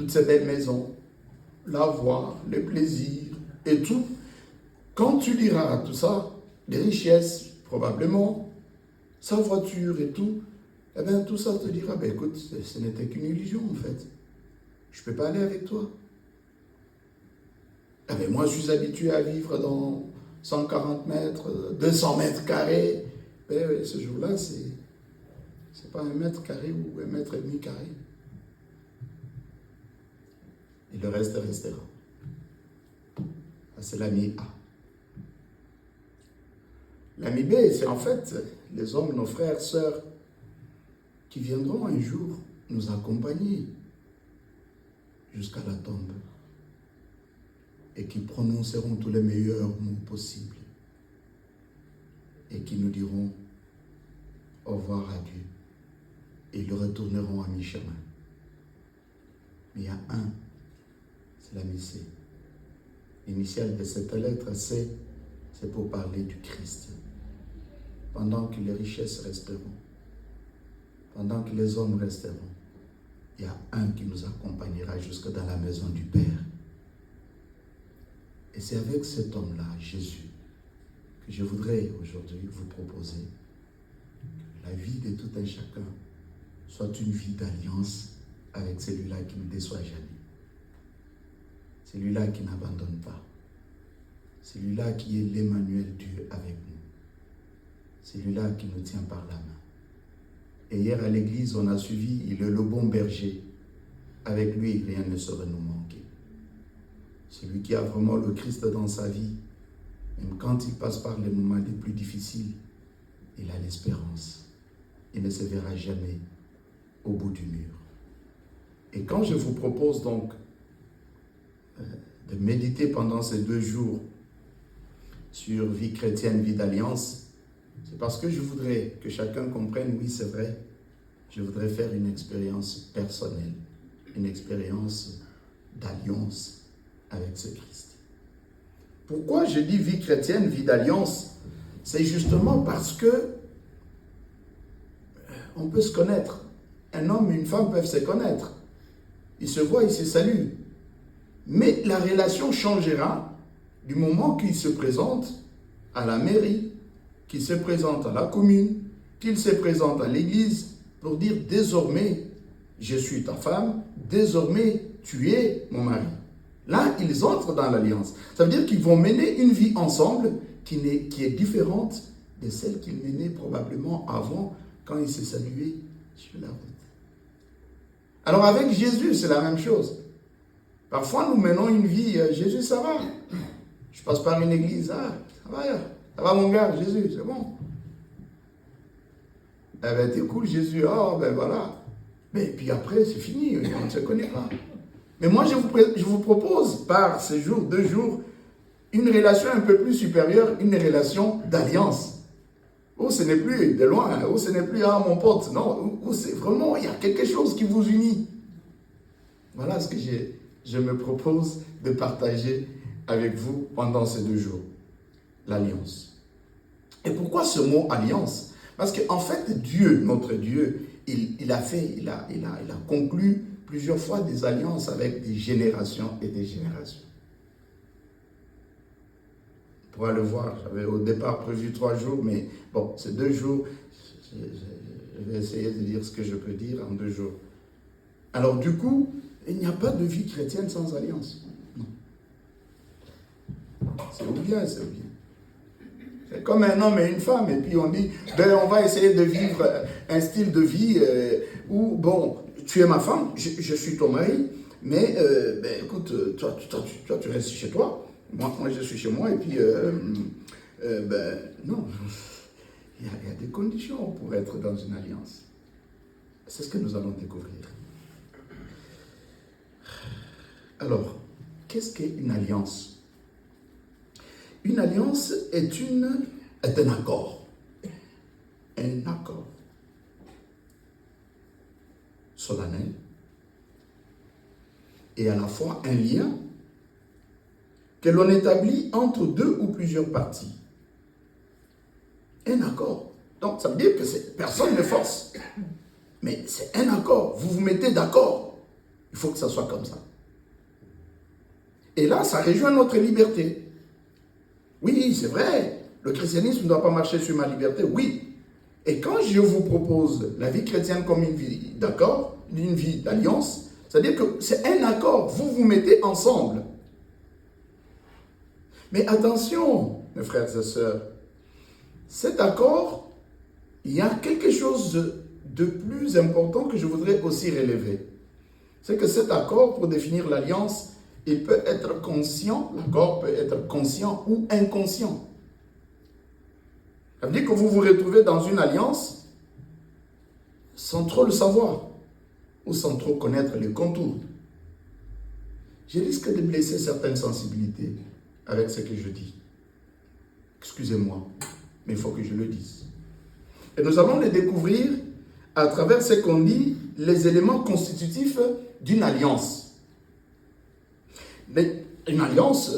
toutes ces belles maisons, la voix, les plaisirs et tout. Quand tu liras tout ça, les richesses, probablement, sa voiture et tout, eh bien tout ça te dira, ben écoute, ce n'était qu'une illusion en fait. Je ne peux pas aller avec toi. Eh bien, moi, je suis habitué à vivre dans 140 mètres, 200 mètres carrés. Ben, ce jour-là, c'est pas 1 mètre carré ou 1,5 mètre carré. Et le reste restera. C'est l'ami A. L'ami B, c'est en fait les hommes, nos frères, sœurs, qui viendront un jour nous accompagner jusqu'à la tombe et qui prononceront tous les meilleurs mots possibles et qui nous diront au revoir à Dieu et ils retourneront à mi-chemin. Mais il y a un, c'est l'ami C. L'initiale de cette lettre C, c'est pour parler du Christ. Pendant que les richesses resteront, pendant que les hommes resteront, il y a un qui nous accompagnera jusque dans la maison du Père. Et c'est avec cet homme-là, Jésus, que je voudrais aujourd'hui vous proposer que la vie de tout un chacun soit une vie d'alliance avec celui-là qui ne déçoit jamais. Celui-là qui n'abandonne pas. Celui-là qui est l'Emmanuel Dieu avec nous. Celui-là qui nous tient par la main. Et hier à l'église, on a suivi, il est le bon berger. Avec lui, rien ne saurait nous manquer. Celui qui a vraiment le Christ dans sa vie, même quand il passe par les moments les plus difficiles, il a l'espérance. Il ne se verra jamais au bout du mur. Et quand je vous propose donc de méditer pendant ces 2 jours sur vie chrétienne, vie d'alliance, c'est parce que je voudrais que chacun comprenne, oui c'est vrai, je voudrais faire une expérience personnelle, une expérience d'alliance avec ce Christ. Pourquoi je dis vie chrétienne, vie d'alliance? C'est justement parce que on peut se connaître. Un homme et une femme peuvent se connaître. Ils se voient, ils se saluent. Mais la relation changera du moment qu'ils se présentent à la mairie, qu'ils se présentent à la commune, qu'ils se présentent à l'église pour dire désormais, je suis ta femme, désormais, tu es mon mari. Là, ils entrent dans l'alliance. Ça veut dire qu'ils vont mener une vie ensemble qui est différente de celle qu'ils menaient probablement avant quand ils se saluaient sur la route. Alors avec Jésus, c'est la même chose. Parfois, nous menons une vie, Jésus, ça va. Je passe par une église, ça va mon gars, Jésus, c'est bon. Eh ben, t'es cool, Jésus, ben voilà. Mais puis après, c'est fini, on ne se connaît pas. Mais moi, je vous propose, par ces 2 jours, une relation un peu plus supérieure, une relation d'alliance. Où ce n'est plus de loin, où ce n'est plus, mon pote, non, où c'est vraiment, il y a quelque chose qui vous unit. Voilà ce que je me propose de partager avec vous pendant ces 2 jours. L'alliance. Et pourquoi ce mot alliance? Parce qu'en fait, Dieu, notre Dieu, il a conclu plusieurs fois des alliances avec des générations et des générations. On pourra le voir, j'avais au départ prévu 3 jours, mais bon, ces 2 jours, je vais essayer de dire ce que je peux dire en 2 jours. Alors du coup, il n'y a pas de vie chrétienne sans alliance. Non. C'est bien, c'est bien. C'est comme un homme et une femme, et puis on dit, on va essayer de vivre un style de vie où, bon, tu es ma femme, je suis ton mari, mais écoute, toi, tu restes chez toi, moi je suis chez moi, et puis, non, il y a des conditions pour être dans une alliance. C'est ce que nous allons découvrir. Alors, qu'est-ce qu'est une alliance? Une alliance est un accord. Un accord solennel et à la fois un lien que l'on établit entre 2 ou plusieurs parties. Un accord. Donc, ça veut dire que personne ne force. Mais c'est un accord. Vous vous mettez d'accord. Il faut que ça soit comme ça. Et là, ça rejoint notre liberté. Oui, c'est vrai, le christianisme ne doit pas marcher sur ma liberté, oui. Et quand je vous propose la vie chrétienne comme une vie d'accord, une vie d'alliance, c'est-à-dire que c'est un accord, vous vous mettez ensemble. Mais attention, mes frères et sœurs, cet accord, il y a quelque chose de plus important que je voudrais aussi relever. C'est que cet accord, pour définir l'alliance, il peut être conscient, l'accord peut être conscient ou inconscient. Ça veut dire que vous vous retrouvez dans une alliance sans trop le savoir ou sans trop connaître les contours. Je risque de blesser certaines sensibilités avec ce que je dis. Excusez-moi, mais il faut que je le dise. Et nous allons les découvrir à travers ce qu'on dit, les éléments constitutifs d'une alliance. Mais une alliance,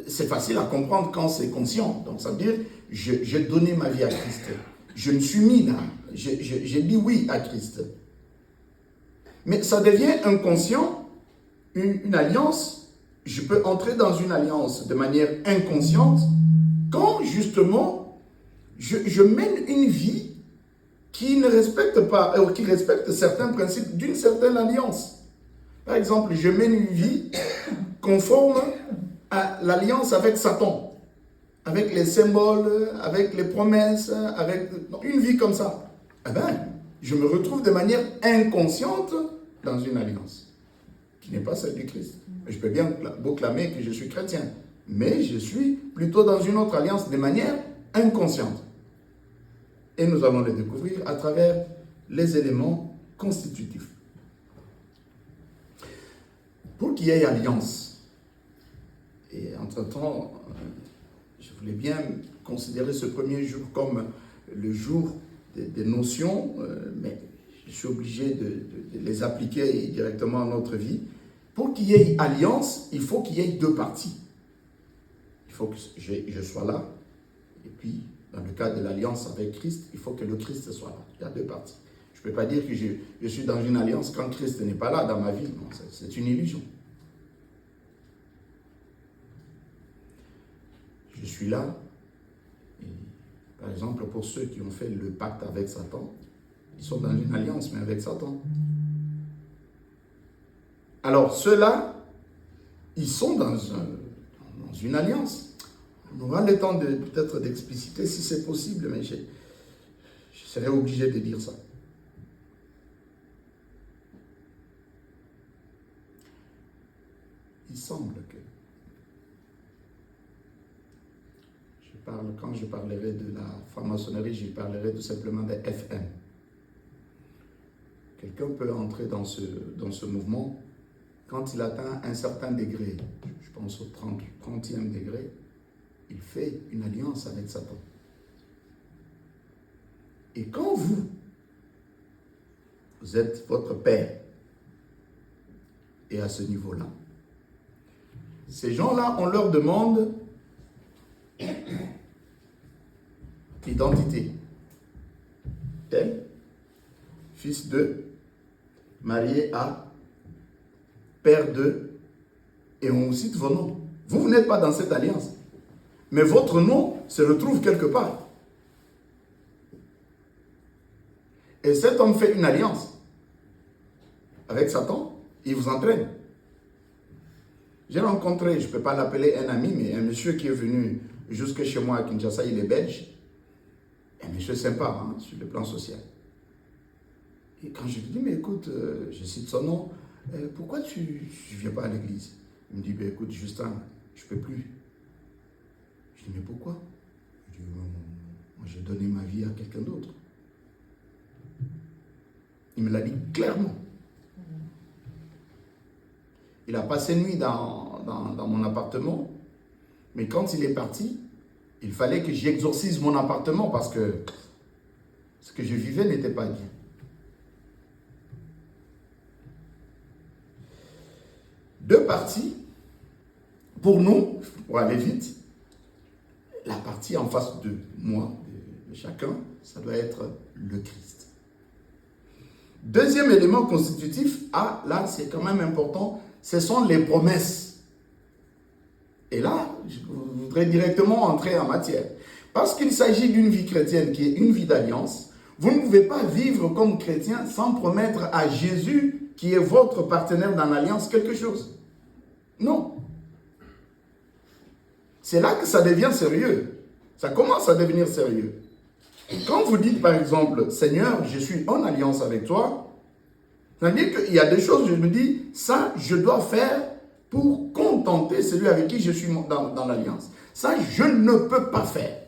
c'est facile à comprendre quand c'est conscient. Donc ça veut dire, j'ai donné ma vie à Christ. Je me suis mis là. J'ai dit oui à Christ. Mais ça devient inconscient, une alliance. Je peux entrer dans une alliance de manière inconsciente quand justement je mène une vie qui ne respecte pas, ou qui respecte certains principes d'une certaine alliance. Par exemple, je mène une vie conforme à l'alliance avec Satan, avec les symboles, avec les promesses, avec une vie comme ça. Eh bien, je me retrouve de manière inconsciente dans une alliance qui n'est pas celle du Christ. Je peux bien beau clamer que je suis chrétien, mais je suis plutôt dans une autre alliance de manière inconsciente. Et nous allons les découvrir à travers les éléments constitutifs. Pour qu'il y ait alliance, et entre-temps, je voulais bien considérer ce premier jour comme le jour des notions, mais je suis obligé de les appliquer directement à notre vie. Pour qu'il y ait alliance, il faut qu'il y ait deux parties. Il faut que je sois là, et puis, dans le cas de l'alliance avec Christ, il faut que le Christ soit là. Il y a deux parties. Je ne peux pas dire que je suis dans une alliance quand Christ n'est pas là dans ma vie. Non, c'est une illusion. Je suis là. Et, par exemple, pour ceux qui ont fait le pacte avec Satan, ils sont dans une alliance, mais avec Satan. Alors, ceux-là, ils sont dans une alliance. On aura le temps peut-être d'expliciter si c'est possible, mais je serai obligé de dire ça. Il semble que quand je parlerai de la franc-maçonnerie, je parlerai tout simplement des FM. Quelqu'un peut entrer dans ce mouvement quand il atteint un certain degré, je pense au 30e degré, il fait une alliance avec Satan. Et quand vous êtes votre père, et à ce niveau-là, ces gens-là, on leur demande l'identité. Tel, fils de, marié à, père de, et on cite vos noms. Vous n'êtes pas dans cette alliance. Mais votre nom se retrouve quelque part. Et cet homme fait une alliance avec Satan, il vous entraîne. J'ai rencontré, je ne peux pas l'appeler un ami, mais un monsieur qui est venu jusque chez moi à Kinshasa, il est belge. Un monsieur sympa, hein, sur le plan social. Et quand je lui dis, mais écoute, je cite son nom, pourquoi tu ne viens pas à l'église? Il me dit, ben, écoute, Justin, je ne peux plus. Je dis, mais pourquoi? Je dis, moi j'ai donné ma vie à quelqu'un d'autre. Il me l'a dit clairement. Il a passé nuit dans mon appartement, mais quand il est parti, il fallait que j'exorcise mon appartement parce que ce que je vivais n'était pas bien. Deux parties, pour nous, pour aller vite, la partie en face de moi, de chacun, ça doit être le Christ. Deuxième élément constitutif, là c'est quand même important, ce sont les promesses. Et là, je voudrais directement entrer en matière. Parce qu'il s'agit d'une vie chrétienne qui est une vie d'alliance, vous ne pouvez pas vivre comme chrétien sans promettre à Jésus, qui est votre partenaire dans l'alliance, quelque chose. Non. C'est là que ça devient sérieux. Ça commence à devenir sérieux. Quand vous dites par exemple, Seigneur, je suis en alliance avec toi, ça veut dire qu'il y a des choses, je me dis, ça, je dois faire pour contenter celui avec qui je suis dans l'alliance. Ça, je ne peux pas faire.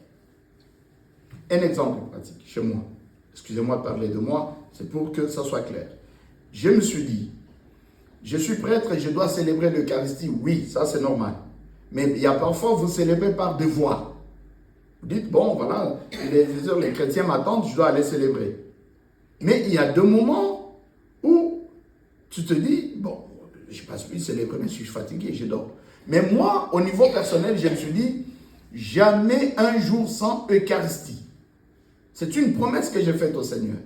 Un exemple pratique, chez moi. Excusez-moi de parler de moi, c'est pour que ça soit clair. Je me suis dit, je suis prêtre et je dois célébrer l'Eucharistie. Oui, ça c'est normal. Mais il y a parfois, vous célébrez par devoir. Vous dites, bon, voilà, les chrétiens m'attendent, je dois aller célébrer. Mais il y a 2 moments où tu te dis, bon, je n'ai pas pu célébrer, mais je suis fatigué, je dors. Mais moi, au niveau personnel, je me suis dit, jamais un jour sans Eucharistie. C'est une promesse que j'ai faite au Seigneur.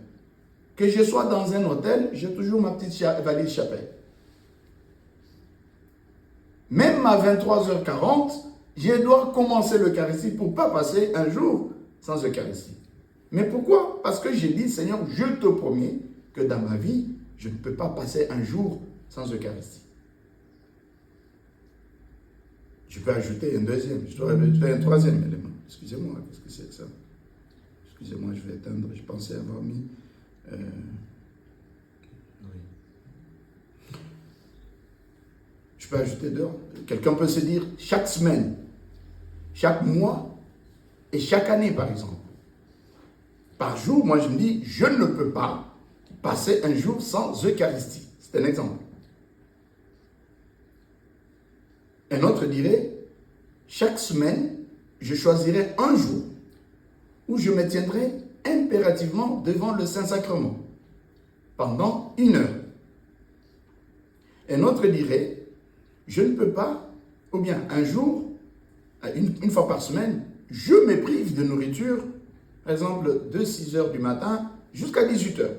Que je sois dans un hôtel, j'ai toujours ma petite valise chapelle. Même à 23h40, je dois commencer l'Eucharistie pour ne pas passer un jour sans Eucharistie. Mais pourquoi? Parce que j'ai dit, Seigneur, je te promets que dans ma vie, je ne peux pas passer un jour sans Eucharistie. Je peux ajouter un deuxième, je dois ajouter un troisième élément. Excusez-moi, qu'est-ce que c'est que ça? Excusez-moi, je vais éteindre, je pensais avoir mis... oui. Je peux ajouter 2. Quelqu'un peut se dire chaque semaine, chaque mois et chaque année, par exemple. Par jour, moi je me dis, je ne peux pas passer un jour sans Eucharistie. C'est un exemple. Un autre dirait, chaque semaine, je choisirai un jour où je me tiendrai impérativement devant le Saint-Sacrement pendant 1 heure. Un autre dirait, je ne peux pas, ou bien un jour, une fois par semaine, je me prive de nourriture, par exemple de 6 heures du matin jusqu'à 18 heures.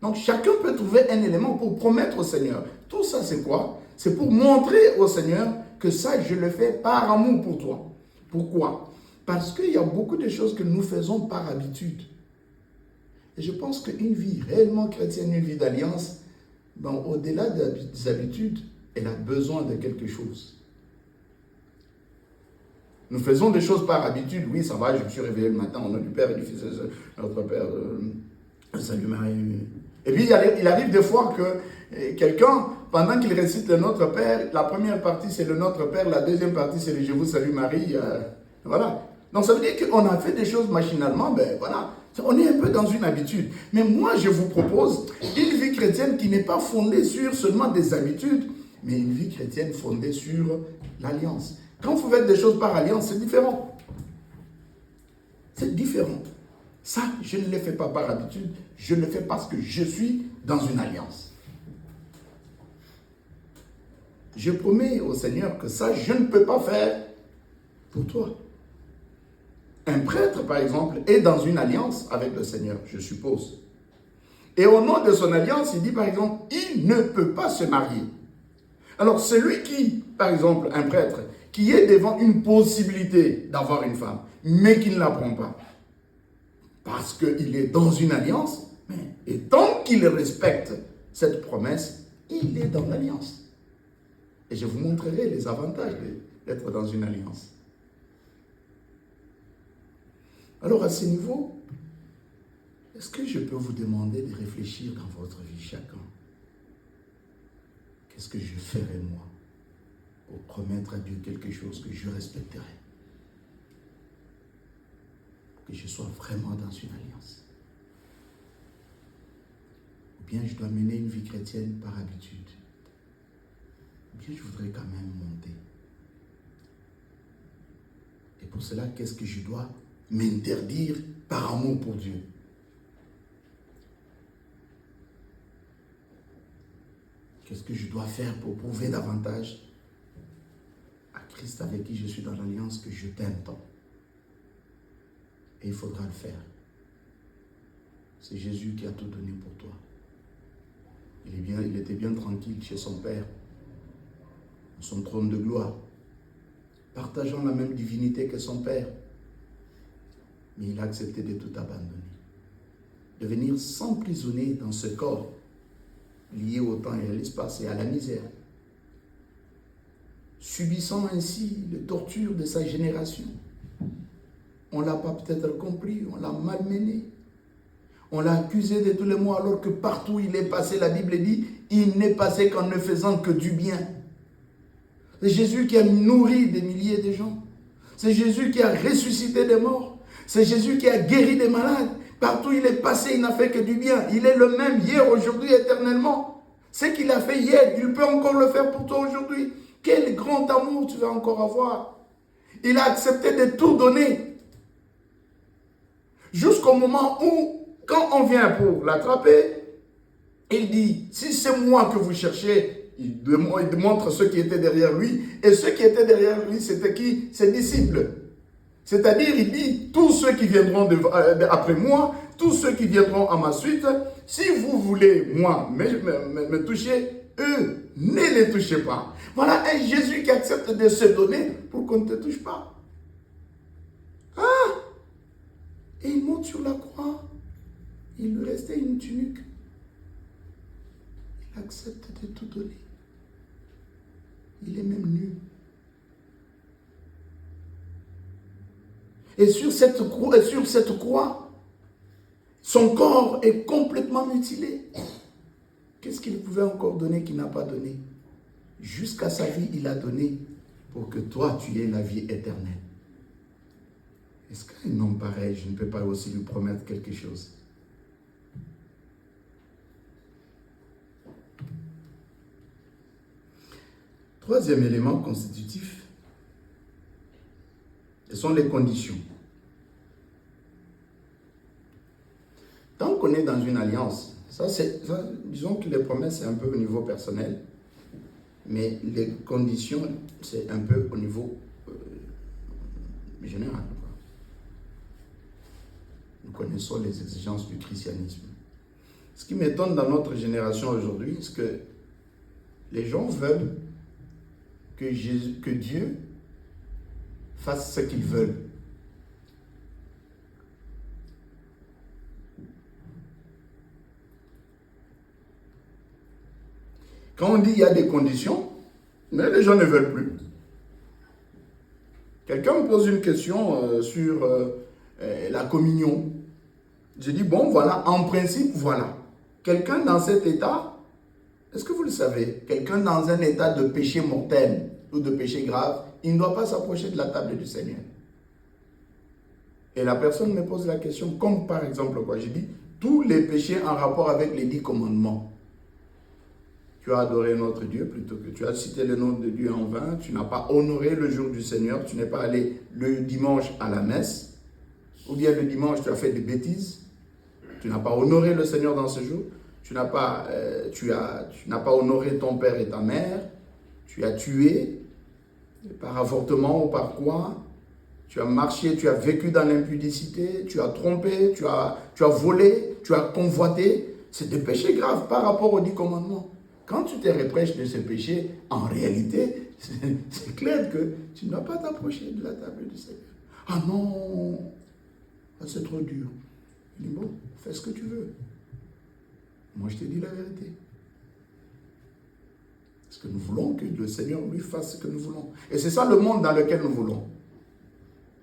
Donc chacun peut trouver un élément pour promettre au Seigneur. Tout ça c'est quoi? C'est pour montrer au Seigneur que ça je le fais par amour pour toi. Pourquoi? Parce qu'il y a beaucoup de choses que nous faisons par habitude. Et je pense qu'une vie réellement chrétienne, une vie d'alliance, au-delà des habitudes, elle a besoin de quelque chose. Nous faisons des choses par habitude. Oui, ça va, je me suis réveillé le matin, au nom du Père et du Fils, notre Père, salut Marie. Et puis, il arrive des fois que quelqu'un, pendant qu'il récite le Notre Père, la première partie c'est le Notre Père, la deuxième partie c'est le Je vous salue Marie. Voilà. Donc ça veut dire qu'on a fait des choses machinalement, ben voilà. On est un peu dans une habitude. Mais moi, je vous propose une vie chrétienne qui n'est pas fondée sur seulement des habitudes, mais une vie chrétienne fondée sur l'alliance. Quand vous faites des choses par alliance, c'est différent. C'est différent. Ça, je ne le fais pas par habitude, je le fais parce que je suis dans une alliance. Je promets au Seigneur que ça, je ne peux pas faire pour toi. Un prêtre, par exemple, est dans une alliance avec le Seigneur, je suppose. Et au nom de son alliance, il dit, par exemple, il ne peut pas se marier. Alors, celui qui, par exemple, un prêtre, qui est devant une possibilité d'avoir une femme, mais qui ne la prend pas, parce qu'il est dans une alliance, et tant qu'il respecte cette promesse, il est dans l'alliance. Et je vous montrerai les avantages d'être dans une alliance. Alors, à ce niveau, est-ce que je peux vous demander de réfléchir dans votre vie chacun? Qu'est-ce que je ferai moi pour promettre à Dieu quelque chose que je respecterai? Que je sois vraiment dans une alliance. Ou bien je dois mener une vie chrétienne par habitude. Ou bien je voudrais quand même monter. Et pour cela, qu'est-ce que je dois m'interdire par amour pour Dieu? Qu'est-ce que je dois faire pour prouver davantage à Christ avec qui je suis dans l'alliance que je t'aime tant? Et il faudra le faire. C'est Jésus qui a tout donné pour toi. Il était bien tranquille chez son Père, son trône de gloire, partageant la même divinité que son Père. Mais il a accepté de tout abandonner, de venir s'emprisonner dans ce corps lié au temps et à l'espace et à la misère, subissant ainsi les tortures de sa génération. On ne l'a pas peut-être compris, on l'a malmené, on l'a accusé de tous les maux, alors que partout où il est passé, la Bible dit, il n'est passé qu'en ne faisant que du bien. C'est Jésus qui a nourri des milliers de gens. C'est Jésus qui a ressuscité des morts. C'est Jésus qui a guéri des malades. Partout où il est passé, il n'a fait que du bien. Il est le même hier, aujourd'hui, éternellement. Ce qu'il a fait hier, il peut encore le faire pour toi aujourd'hui. Quel grand amour tu vas encore avoir. Il a accepté de tout donner. Jusqu'au moment où, quand on vient pour l'attraper, il dit, si c'est moi que vous cherchez, il démontre ceux qui étaient derrière lui. Et ceux qui étaient derrière lui, c'était qui? Ses disciples. C'est-à-dire, il dit, tous ceux qui viendront après moi, tous ceux qui viendront à ma suite, si vous voulez, moi, me toucher, eux, ne les touchez pas. Voilà un Jésus qui accepte de se donner pour qu'on ne te touche pas. Ah! Et il monte sur la croix. Il lui restait une tunique. Il accepte de tout donner. Il est même nu. Et sur cette croix, son corps est complètement mutilé. Qu'est-ce qu'il pouvait encore donner qu'il n'a pas donné? Jusqu'à sa vie, il a donné pour que toi, tu aies la vie éternelle. Est-ce qu'un homme pareil, je ne peux pas aussi lui promettre quelque chose? Troisième élément constitutif, ce sont les conditions. Tant qu'on est dans une alliance, disons que les promesses, c'est un peu au niveau personnel, mais les conditions, c'est un peu au niveau général. Nous connaissons les exigences du christianisme. Ce qui m'étonne dans notre génération aujourd'hui, c'est que les gens veulent que Dieu fasse ce qu'ils veulent. Quand on dit qu'il y a des conditions, mais les gens ne veulent plus. Quelqu'un me pose une question sur la communion. Je dis, bon, voilà, en principe, voilà. Quelqu'un dans cet état, est-ce que vous le savez, quelqu'un dans un état de péché mortel ou de péché grave, il ne doit pas s'approcher de la table du Seigneur. Et la personne me pose la question, comme par exemple quoi? Je dis, tous les péchés en rapport avec les 10 commandements. Tu as adoré notre Dieu plutôt que tu as cité le nom de Dieu en vain, tu n'as pas honoré le jour du Seigneur, tu n'es pas allé le dimanche à la messe, ou bien le dimanche tu as fait des bêtises, tu n'as pas honoré le Seigneur dans ce jour, tu n'as pas honoré ton père et ta mère, tu as tué par avortement ou par quoi, tu as marché, tu as vécu dans l'impudicité, tu as trompé, tu as volé, tu as convoité. C'est des péchés graves par rapport aux 10 commandements. Quand tu te reprêches de ces péchés, en réalité, c'est clair que tu ne dois pas t'approcher de la table du Seigneur. Ah non, c'est trop dur. Il dit, bon, fais ce que tu veux. Moi, je te dis la vérité. Parce que nous voulons que le Seigneur lui fasse ce que nous voulons. Et c'est ça le monde dans lequel nous voulons.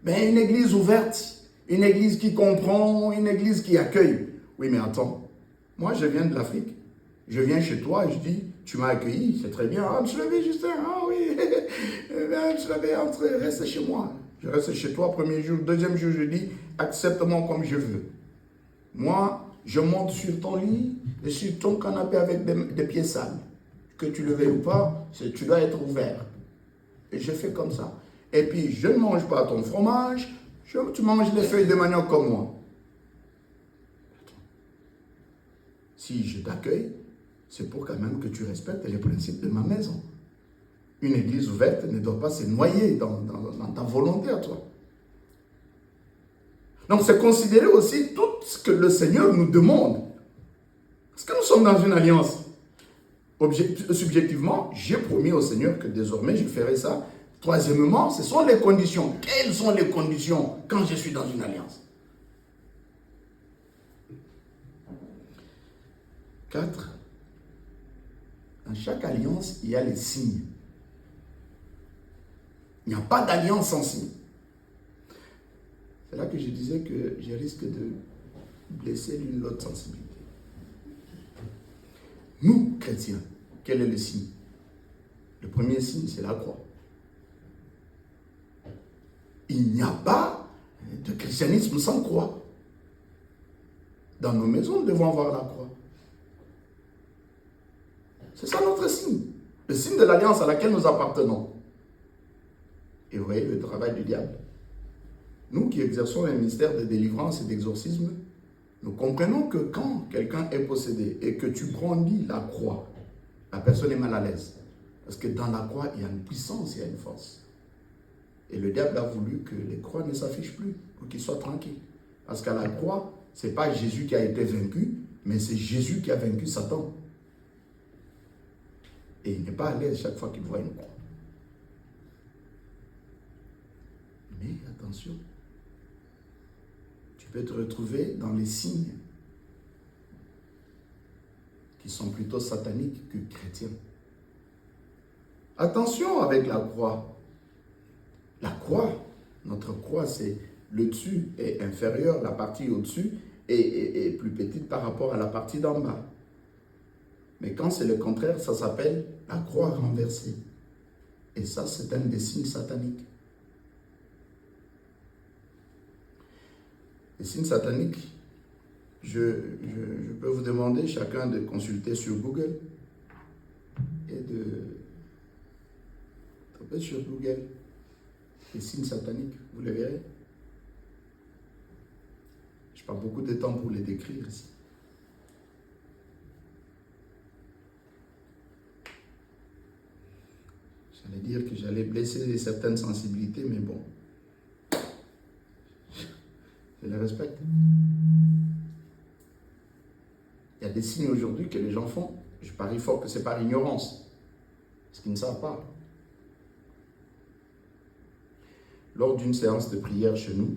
Mais une église ouverte, une église qui comprend, une église qui accueille. Oui, mais attends, moi je viens de l'Afrique. Je viens chez toi et je dis, tu m'as accueilli, c'est très bien. Ah, monsieur l'abbé Justin, ah oui, monsieur l'abbé, entre, reste chez moi. Je reste chez toi, premier jour. Deuxième jour, je dis, accepte-moi comme je veux. Moi, je monte sur ton lit et sur ton canapé avec des pieds sales. Que tu le veuilles ou pas, tu dois être ouvert. Et je fais comme ça. Et puis, je ne mange pas ton fromage, tu manges les feuilles de manioc comme moi. Si je t'accueille, c'est pour quand même que tu respectes les principes de ma maison. Une église ouverte ne doit pas se noyer dans ta volonté à toi. Donc, c'est considérer aussi tout ce que le Seigneur nous demande. Parce que nous sommes dans une alliance. Subjectivement, j'ai promis au Seigneur que désormais je ferai ça. Troisièmement, ce sont les conditions. Quelles sont les conditions quand je suis dans une alliance? 4. Dans chaque alliance, il y a les signes. Il n'y a pas d'alliance sans signe. C'est là que je disais que je risque de blesser l'une l'autre sensibilité. Nous, chrétiens, quel est le signe? Le premier signe, c'est la croix. Il n'y a pas de christianisme sans croix. Dans nos maisons, nous devons avoir la croix. C'est ça notre signe. Le signe de l'alliance à laquelle nous appartenons. Et vous voyez le travail du diable. Nous qui exerçons un ministère de délivrance et d'exorcisme, nous comprenons que quand quelqu'un est possédé et que tu brandis la croix, la personne est mal à l'aise. Parce que dans la croix, il y a une puissance, il y a une force. Et le diable a voulu que les croix ne s'affichent plus, pour qu'ils soient tranquilles. Parce qu'à la croix, ce n'est pas Jésus qui a été vaincu, mais c'est Jésus qui a vaincu Satan. Et il n'est pas à l'aise chaque fois qu'il voit une croix. Mais attention, tu peux te retrouver dans les signes qui sont plutôt sataniques que chrétiens. Attention avec la croix. La croix, notre croix, c'est le dessus est inférieur, la partie au-dessus est plus petite par rapport à la partie d'en bas. Mais quand c'est le contraire, ça s'appelle la croix renversée. Et ça, c'est un des signes sataniques. Les signes sataniques, je peux vous demander chacun de consulter sur Google et de taper sur Google les signes sataniques, vous les verrez. Je n'ai pas beaucoup de temps pour les décrire ici. J'allais dire que j'allais blesser certaines sensibilités, mais bon. Je les respecte. Il y a des signes aujourd'hui que les gens font. Je parie fort que c'est par ignorance. Parce qu'ils ne savent pas. Lors d'une séance de prière chez nous,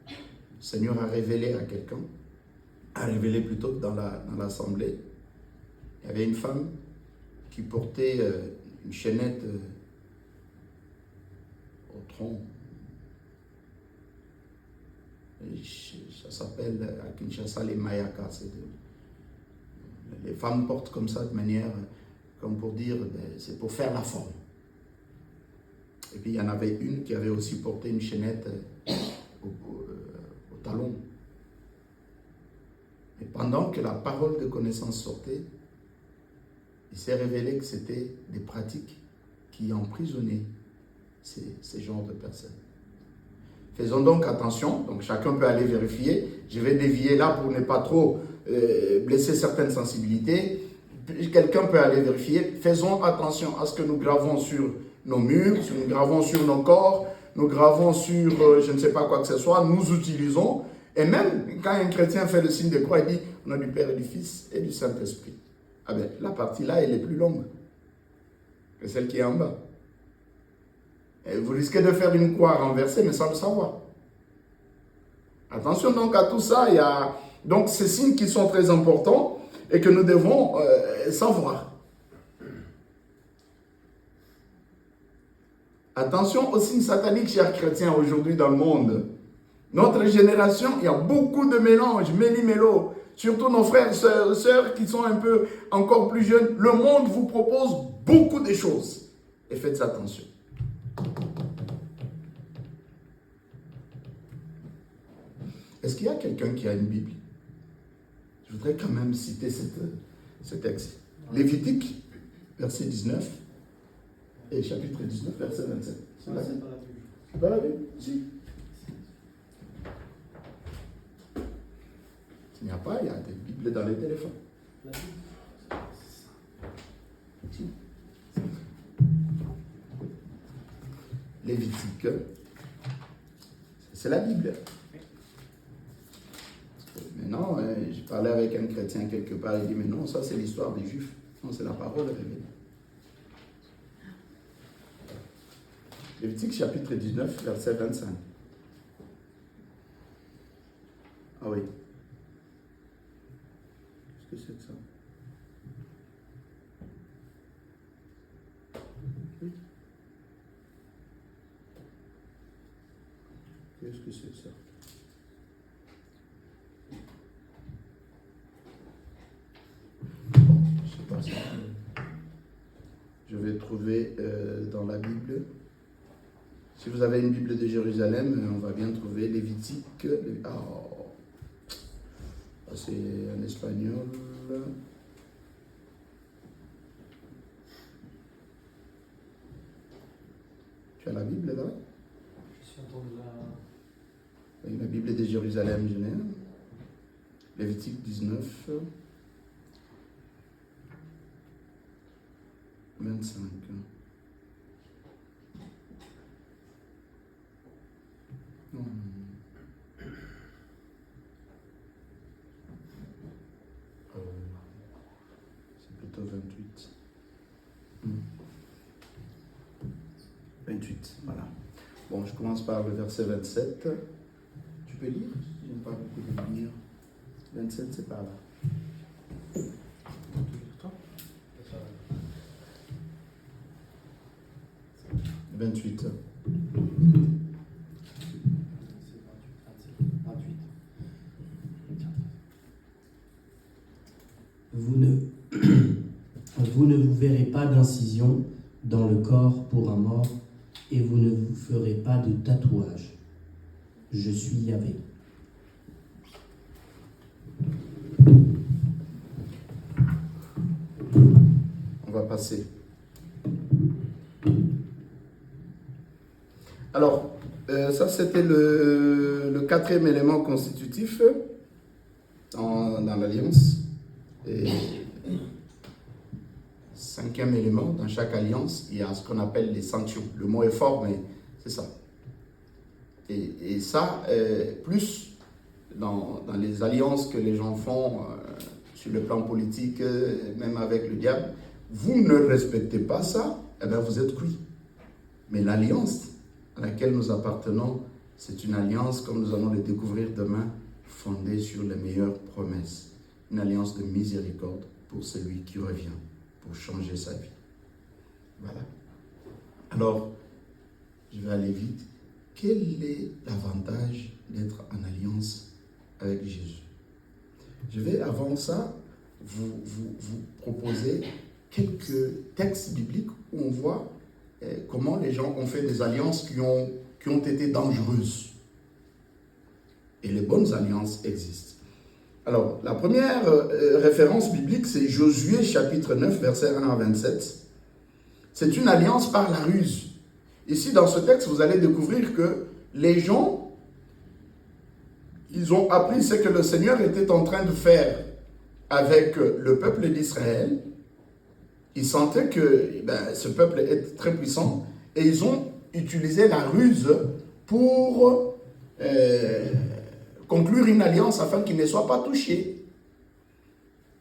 le Seigneur a révélé à quelqu'un, a révélé plutôt dans l'assemblée, il y avait une femme qui portait une chaînette au tronc. Ça s'appelle à Kinshasa les mayakas. Les femmes portent comme ça de manière, comme pour dire, c'est pour faire la forme. Et puis il y en avait une qui avait aussi porté une chaînette au talon. Et pendant que la parole de connaissance sortait, il s'est révélé que c'était des pratiques qui emprisonnaient ces genres de personnes. Faisons donc attention, donc chacun peut aller vérifier. Je vais dévier là pour ne pas trop blesser certaines sensibilités. Quelqu'un peut aller vérifier. Faisons attention à ce que nous gravons sur nos murs, nous gravons sur nos corps, nous gravons sur je ne sais pas quoi que ce soit, nous utilisons. Et même quand un chrétien fait le signe de croix, il dit on a du Père et du Fils et du Saint-Esprit. Ah bien, la partie là, elle est plus longue que celle qui est en bas. Et vous risquez de faire une croix renversée, mais sans le savoir. Attention donc à tout ça, il y a donc ces signes qui sont très importants et que nous devons savoir. Attention aux signes sataniques, chers chrétiens, aujourd'hui dans le monde. Notre génération, il y a beaucoup de mélanges, méli-mélo. Surtout nos frères, sœurs qui sont un peu encore plus jeunes. Le monde vous propose beaucoup de choses. Et faites attention. Est-ce qu'il y a quelqu'un qui a une Bible? Je voudrais quand même citer ce texte. Lévitique, verset 19, et chapitre 19, verset 27. C'est là? C'est pas la Bible? Si. S'il n'y a pas, il y a des Bibles dans les téléphones. Si. Lévitique, c'est la Bible. Maintenant, j'ai parlé avec un chrétien quelque part, il dit, mais non, ça c'est l'histoire des Juifs. Non, c'est la parole révélée. Lévitique chapitre 19, verset 25. Ah oui. Qu'est-ce que c'est que ça? Oui. Qu'est-ce que c'est que ça? Bon, je sais pas ça. Je vais trouver dans la Bible. Si vous avez une Bible de Jérusalem, on va bien trouver Lévitique. Oh, c'est en espagnol. Tu as la Bible là? Je suis en train de La Bible de Jérusalem, je n'ai. Lévitique 19, 25. Non. C'est plutôt 28. 28, voilà. Bon, je commence par le verset 27. Tu peux lire? J'aime pas beaucoup de lire. 27, c'est par là. 28. Vous ne vous verrez pas d'incision dans le corps pour un mort, et vous ne vous ferez pas de tatouage. Je suis Yahvé. On va passer. Alors, ça c'était le quatrième élément constitutif dans l'alliance. Et cinquième élément, dans chaque alliance, il y a ce qu'on appelle les sanctions. Le mot est fort, mais c'est ça. Et ça, plus dans les alliances que les gens font sur le plan politique, même avec le diable, vous ne respectez pas ça, eh bien vous êtes cuits. Mais l'alliance à laquelle nous appartenons, c'est une alliance, comme nous allons le découvrir demain, fondée sur les meilleures promesses. Une alliance de miséricorde pour celui qui revient, pour changer sa vie. Voilà. Alors, je vais aller vite. Quel est l'avantage d'être en alliance avec Jésus? Je vais, avant ça, vous proposer quelques textes bibliques où on voit comment les gens ont fait des alliances qui ont été dangereuses. Et les bonnes alliances existent. Alors, la première référence biblique, c'est Josué chapitre 9, verset 1 à 27. C'est une alliance par la ruse. Ici, dans ce texte, vous allez découvrir que les gens, ils ont appris ce que le Seigneur était en train de faire avec le peuple d'Israël. Ils sentaient que ce peuple est très puissant et ils ont utilisé la ruse pour conclure une alliance afin qu'ils ne soient pas touchés.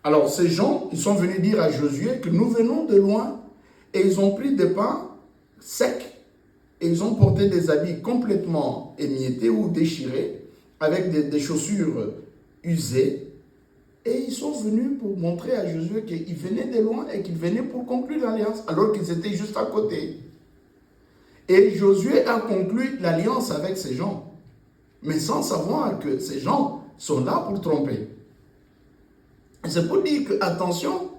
Alors ces gens, ils sont venus dire à Josué que nous venons de loin et ils ont pris des pains secs et ils ont porté des habits complètement émiettés ou déchirés avec des chaussures usées. Et ils sont venus pour montrer à Josué qu'ils venaient de loin et qu'ils venaient pour conclure l'alliance, alors qu'ils étaient juste à côté. Et Josué a conclu l'alliance avec ces gens, mais sans savoir que ces gens sont là pour tromper. Et c'est pour dire que, attention,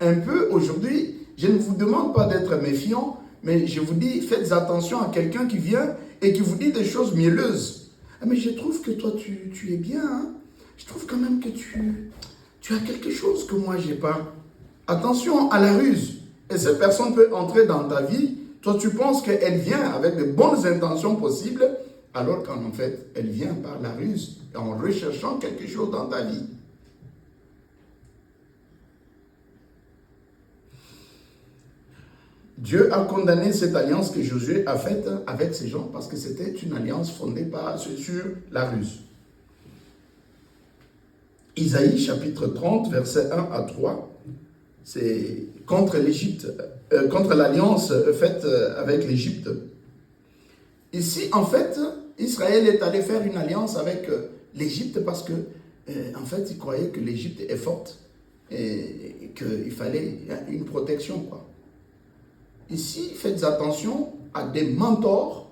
un peu aujourd'hui, je ne vous demande pas d'être méfiant, mais je vous dis, faites attention à quelqu'un qui vient et qui vous dit des choses mielleuses. Ah, mais je trouve que toi, tu es bien, hein? Je trouve quand même que tu as quelque chose que moi, je n'ai pas. Attention à la ruse. Et cette personne peut entrer dans ta vie. Toi, tu penses qu'elle vient avec de bonnes intentions possibles, alors qu'en fait, elle vient par la ruse, en recherchant quelque chose dans ta vie. Dieu a condamné cette alliance que Josué a faite avec ces gens parce que c'était une alliance fondée sur la ruse. Isaïe chapitre 30, versets 1 à 3, c'est contre l'Égypte, contre l'alliance faite avec l'Égypte. Ici, en fait, Israël est allé faire une alliance avec l'Égypte parce que, en fait, il croyait que l'Égypte est forte et qu'il fallait une protection, quoi. Ici, faites attention à des mentors,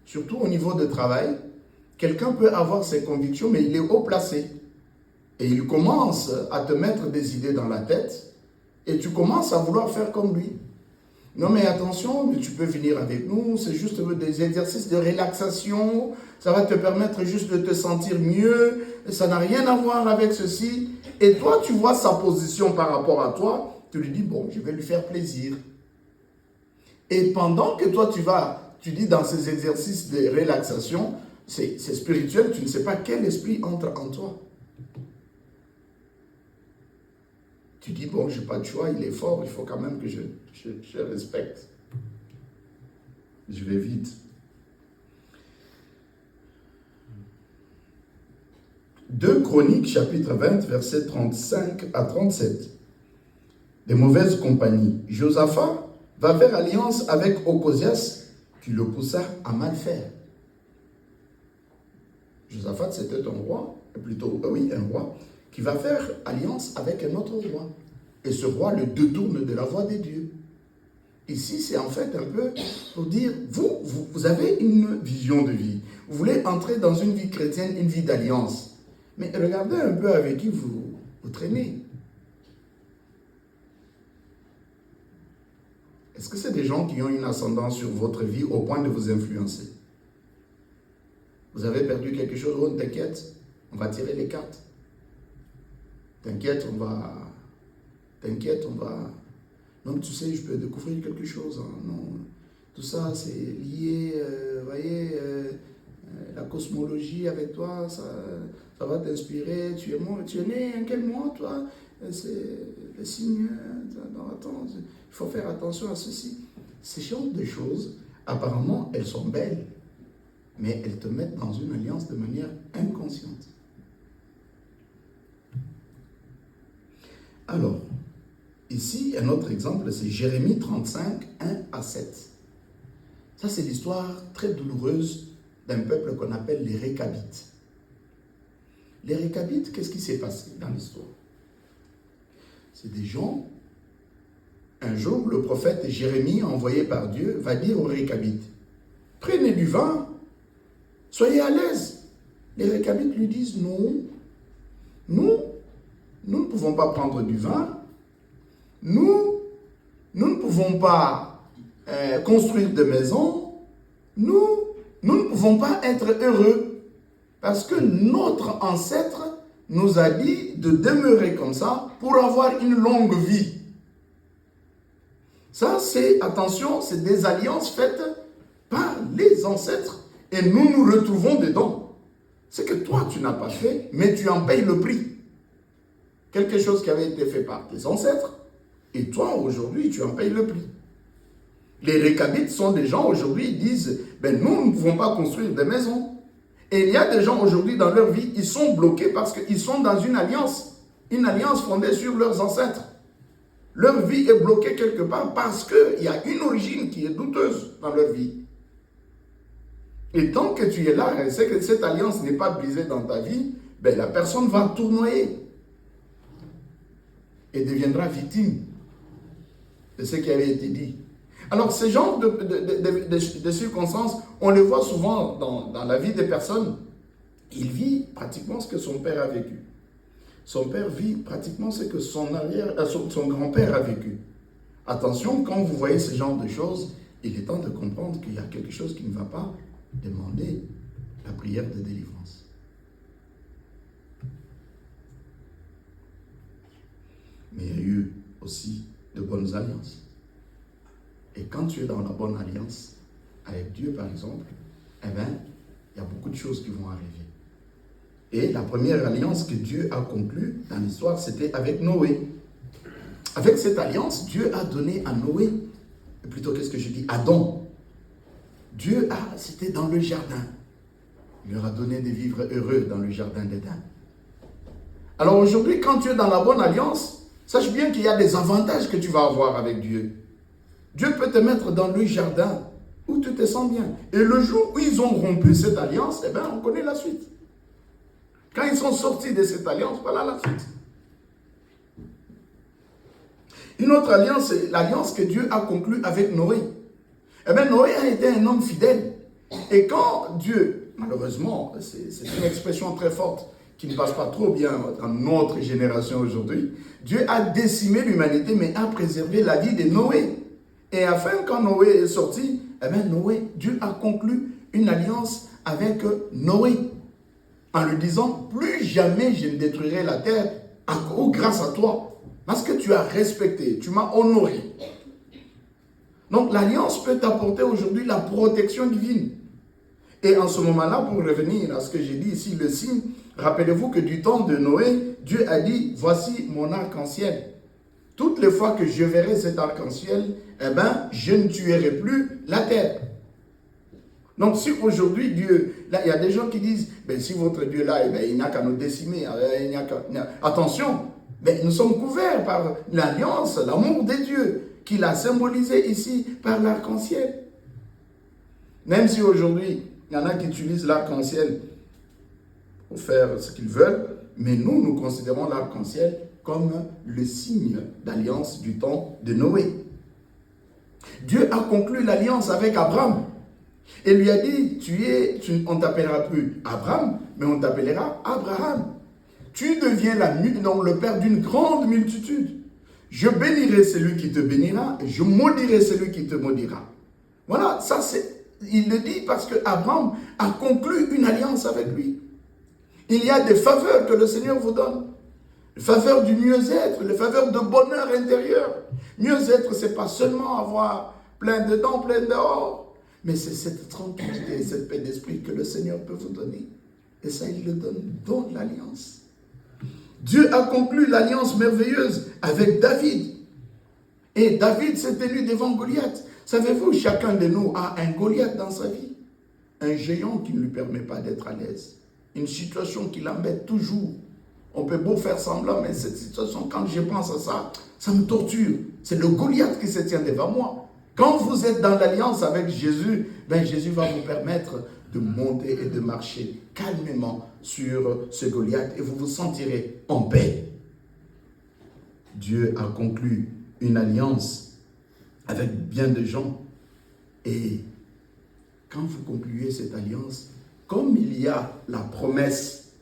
surtout au niveau de travail. Quelqu'un peut avoir ses convictions, mais il est haut placé. Et il commence à te mettre des idées dans la tête et tu commences à vouloir faire comme lui. Non mais attention, tu peux venir avec nous, c'est juste des exercices de relaxation, ça va te permettre juste de te sentir mieux, ça n'a rien à voir avec ceci. Et toi, tu vois sa position par rapport à toi, tu lui dis, bon, je vais lui faire plaisir. Et pendant que toi, tu dis dans ces exercices de relaxation, c'est spirituel, tu ne sais pas quel esprit entre en toi. Tu dis, bon, je n'ai pas de choix, il est fort, il faut quand même que je respecte. Je vais vite. 2 Chroniques, chapitre 20, versets 35 à 37. Des mauvaises compagnies. Josaphat va faire alliance avec Ocosias, qui le poussa à mal faire. Josaphat, c'était un roi, un roi, qui va faire alliance avec un autre roi. Et ce roi le détourne de la voie de Dieu. Ici, c'est en fait un peu pour dire, vous avez une vision de vie. Vous voulez entrer dans une vie chrétienne, une vie d'alliance. Mais regardez un peu avec qui vous traînez. Est-ce que c'est des gens qui ont une ascendance sur votre vie au point de vous influencer? Vous avez perdu quelque chose? Oh, t'inquiète, on va tirer les cartes. T'inquiète, on va... Non, tu sais, je peux découvrir quelque chose. Hein. Non, tout ça, c'est lié, voyez, la cosmologie avec toi, ça va t'inspirer. Tu es né en quel mois, toi? C'est le signe. Non, attends, il faut faire attention à ceci. Ces genres de choses, apparemment, elles sont belles, mais elles te mettent dans une alliance de manière inconsciente. Alors, ici, un autre exemple, c'est Jérémie 35, 1 à 7. Ça, c'est l'histoire très douloureuse d'un peuple qu'on appelle les Récabites. Les Récabites, qu'est-ce qui s'est passé dans l'histoire? C'est des gens, un jour, le prophète Jérémie, envoyé par Dieu, va dire aux Récabites, prenez du vin, soyez à l'aise. Les Récabites lui disent, non, nous ne pouvons pas prendre du vin, nous ne pouvons pas construire de maisons, nous ne pouvons pas être heureux, parce que notre ancêtre nous a dit de demeurer comme ça pour avoir une longue vie. Ça, attention, c'est des alliances faites par les ancêtres, et nous nous retrouvons dedans. C'est que toi, tu n'as pas fait, mais tu en payes le prix. Quelque chose qui avait été fait par tes ancêtres, et toi, aujourd'hui, tu en payes le prix. Les Récabites sont des gens, aujourd'hui, ils disent, nous ne pouvons pas construire des maisons. Et il y a des gens, aujourd'hui, dans leur vie, ils sont bloqués parce qu'ils sont dans une alliance fondée sur leurs ancêtres. Leur vie est bloquée quelque part parce qu'il y a une origine qui est douteuse dans leur vie. Et tant que tu es là, et c'est que cette alliance n'est pas brisée dans ta vie, la personne va tournoyer et deviendra victime de ce qui avait été dit. Alors, ce genre de circonstances, on les voit souvent dans la vie des personnes. Il vit pratiquement ce que son père a vécu. Son père vit pratiquement ce que son grand-père a vécu. Attention, quand vous voyez ce genre de choses, il est temps de comprendre qu'il y a quelque chose qui ne va pas. Demander la prière de délivrance. Mais il y a eu aussi de bonnes alliances. Et quand tu es dans la bonne alliance, avec Dieu par exemple, il y a beaucoup de choses qui vont arriver. Et la première alliance que Dieu a conclue dans l'histoire, c'était avec Noé. Avec cette alliance, Dieu a donné à Noé, plutôt qu'est-ce que je dis, Adam. C'était dans le jardin. Il leur a donné de vivre heureux dans le jardin d'Éden. Alors aujourd'hui, quand tu es dans la bonne alliance, Sache bien qu'il y a des avantages que tu vas avoir avec Dieu. Dieu peut te mettre dans le jardin où tu te sens bien. Et le jour où ils ont rompu cette alliance, eh bien, on connaît la suite. Quand ils sont sortis de cette alliance, voilà la suite. Une autre alliance, c'est l'alliance que Dieu a conclue avec Noé. Eh bien, Noé a été un homme fidèle. Et quand Dieu, malheureusement, c'est une expression très forte qui ne passe pas trop bien dans notre génération aujourd'hui, Dieu a décimé l'humanité, mais a préservé la vie de Noé. Et afin, quand Noé est sorti, eh bien, Dieu a conclu une alliance avec Noé, en lui disant, plus jamais je ne détruirai la terre grâce à toi. Parce que tu as respecté, tu m'as honoré. Donc l'alliance peut t'apporter aujourd'hui la protection divine. Et en ce moment-là, pour revenir à ce que j'ai dit ici, le signe, rappelez-vous que du temps de Noé, Dieu a dit, voici mon arc-en-ciel. Toutes les fois que je verrai cet arc-en-ciel, eh bien, je ne tuerai plus la terre. Donc si aujourd'hui Dieu, là il y a des gens qui disent, ben, si votre Dieu là, eh ben, il n'y a qu'à nous décimer, attention, ben, nous sommes couverts par l'alliance, l'amour de Dieu, qu'il a symbolisé ici par l'arc-en-ciel. Même si aujourd'hui, il y en a qui utilisent l'arc-en-ciel pour faire ce qu'ils veulent, mais nous considérons l'arc-en-ciel comme le signe d'alliance du temps de Noé. Dieu a conclu l'alliance avec Abraham et lui a dit, on ne t'appellera plus Abraham, mais on t'appellera Abraham. Tu deviens le père d'une grande multitude. Je bénirai celui qui te bénira et je maudirai celui qui te maudira. Voilà, il le dit parce que Abraham a conclu une alliance avec lui. Il y a des faveurs que le Seigneur vous donne. Les faveurs du mieux-être, les faveurs de bonheur intérieur. Mieux-être, ce n'est pas seulement avoir plein de dents, plein d'or, mais c'est cette tranquillité, cette paix d'esprit que le Seigneur peut vous donner. Et ça, il le donne dans l'alliance. Dieu a conclu l'alliance merveilleuse avec David. Et David s'est tenu devant Goliath. Savez-vous, chacun de nous a un Goliath dans sa vie. Un géant qui ne lui permet pas d'être à l'aise. Une situation qui l'embête toujours. On peut beau faire semblant, mais cette situation, quand je pense à ça, ça me torture. C'est le Goliath qui se tient devant moi. Quand vous êtes dans l'alliance avec Jésus, ben Jésus va vous permettre de monter et de marcher calmement sur ce Goliath et vous vous sentirez en paix. Dieu a conclu une alliance avec bien de gens et quand vous concluez cette alliance, comme il y a la promesse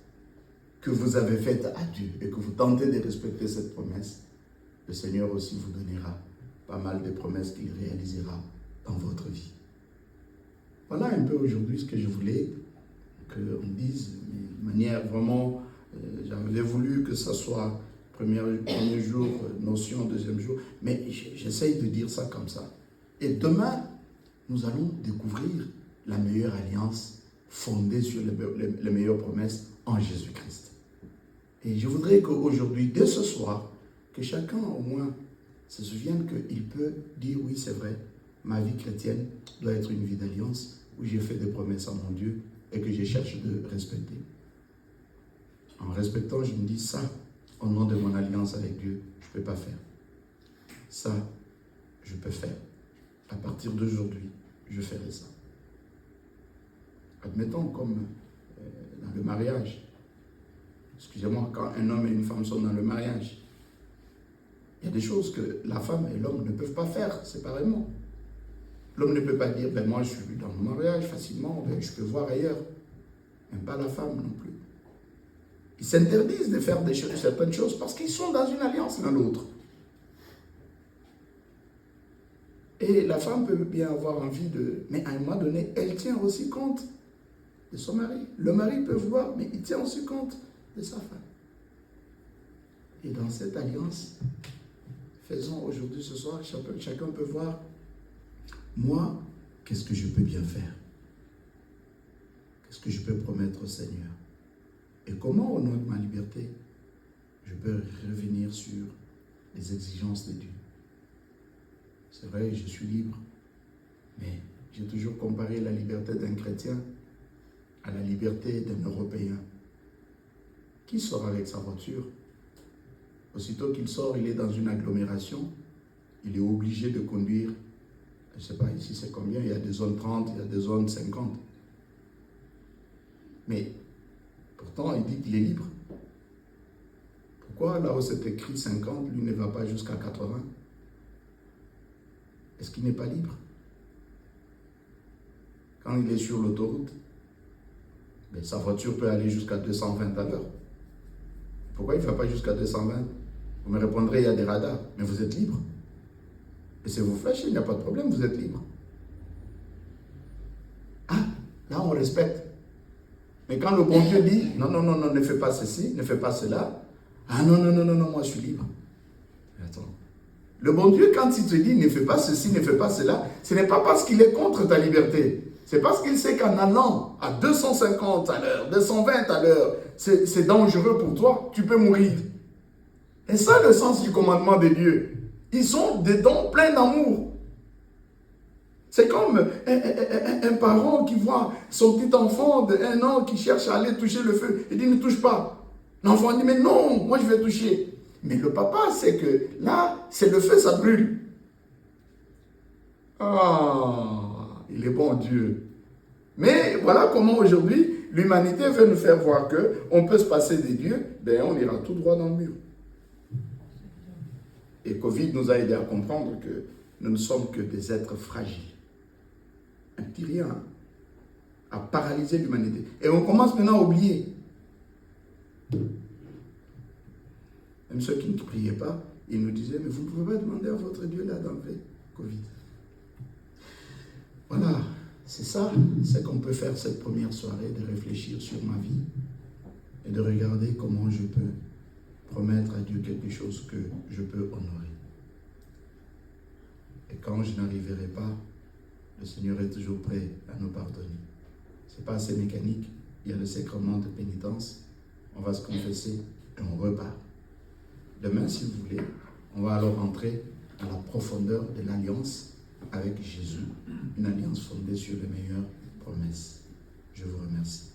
que vous avez faite à Dieu et que vous tentez de respecter cette promesse, le Seigneur aussi vous donnera pas mal de promesses qu'il réalisera dans votre vie. Voilà un peu aujourd'hui ce que je voulais qu'on dise de manière vraiment, j'avais voulu que ça soit premier jour, notion, deuxième jour, mais j'essaye de dire ça comme ça. Et demain, nous allons découvrir la meilleure alliance fondée sur les meilleures promesses en Jésus-Christ. Et je voudrais qu'aujourd'hui, dès ce soir, que chacun au moins se souvienne qu'il peut dire oui, c'est vrai, ma vie chrétienne doit être une vie d'alliance où j'ai fait des promesses à mon Dieu et que je cherche de respecter. En respectant, je me dis ça, au nom de mon alliance avec Dieu, je ne peux pas faire. Ça, je peux faire. À partir d'aujourd'hui, je ferai ça. Admettons comme dans le mariage. Excusez-moi, quand un homme et une femme sont dans le mariage, il y a des choses que la femme et l'homme ne peuvent pas faire séparément. L'homme ne peut pas dire, ben moi je suis dans mon mariage facilement, ben je peux voir ailleurs. Même pas la femme non plus. Ils s'interdisent de faire certaines choses parce qu'ils sont dans une alliance l'un l'autre. Et la femme peut bien avoir envie de... Mais à un moment donné, elle tient aussi compte de son mari. Le mari peut vouloir, mais il tient aussi compte de sa femme. Et dans cette alliance, faisons aujourd'hui, ce soir, chacun peut voir, moi, qu'est-ce que je peux bien faire? Qu'est-ce que je peux promettre au Seigneur? Et comment, au nom de ma liberté, je peux revenir sur les exigences de Dieu? C'est vrai, je suis libre, mais j'ai toujours comparé la liberté d'un chrétien à la liberté d'un Européen. Qui sort avec sa voiture? Aussitôt qu'il sort, il est dans une agglomération, il est obligé de conduire, je ne sais pas ici c'est combien, il y a des zones 30, il y a des zones 50. Mais pourtant, il dit qu'il est libre. Pourquoi là où c'est écrit 50, lui ne va pas jusqu'à 80? Est-ce qu'il n'est pas libre? Quand il est sur l'autoroute, mais sa voiture peut aller jusqu'à 220 à l'heure. Pourquoi il ne va pas jusqu'à 220? Vous me répondrez, il y a des radars. Mais vous êtes libre. Et si vous flashez, il n'y a pas de problème, vous êtes libre. Ah, là on respecte. Mais quand le bon Dieu dit, non, non, non, non, ne fais pas ceci, ne fais pas cela. Ah non, non, non, non, non, moi je suis libre. Attends. Le bon Dieu, quand il te dit, ne fais pas ceci, ne fais pas cela, ce n'est pas parce qu'il est contre ta liberté. C'est parce qu'il sait qu'en allant à 250 à l'heure, 220 à l'heure, c'est dangereux pour toi, tu peux mourir. Et ça, le sens du commandement de Dieu. Ils sont dedans pleins d'amour. C'est comme un parent qui voit son petit enfant de 1 an qui cherche à aller toucher le feu. Il dit, ne touche pas. L'enfant dit, mais non, moi je vais toucher. Mais le papa sait que là, c'est le feu, ça brûle. Ah, il est bon Dieu. Mais voilà comment aujourd'hui, l'humanité veut nous faire voir qu'on peut se passer des dieux, ben on ira tout droit dans le mur. Et Covid nous a aidé à comprendre que nous ne sommes que des êtres fragiles. Un petit rien a paralysé l'humanité. Et on commence maintenant à oublier. Même ceux qui ne priaient pas, ils nous disaient, mais vous ne pouvez pas demander à votre Dieu là d'enlever Covid. Voilà, c'est ça, c'est qu'on peut faire cette première soirée, de réfléchir sur ma vie et de regarder comment je peux promettre à Dieu quelque chose que je peux honorer. Et quand je n'arriverai pas, le Seigneur est toujours prêt à nous pardonner. Ce n'est pas assez mécanique, il y a le sacrement de pénitence, on va se confesser et on repart. Demain, si vous voulez, on va alors entrer dans la profondeur de l'alliance avec Jésus, une alliance fondée sur les meilleures promesses. Je vous remercie.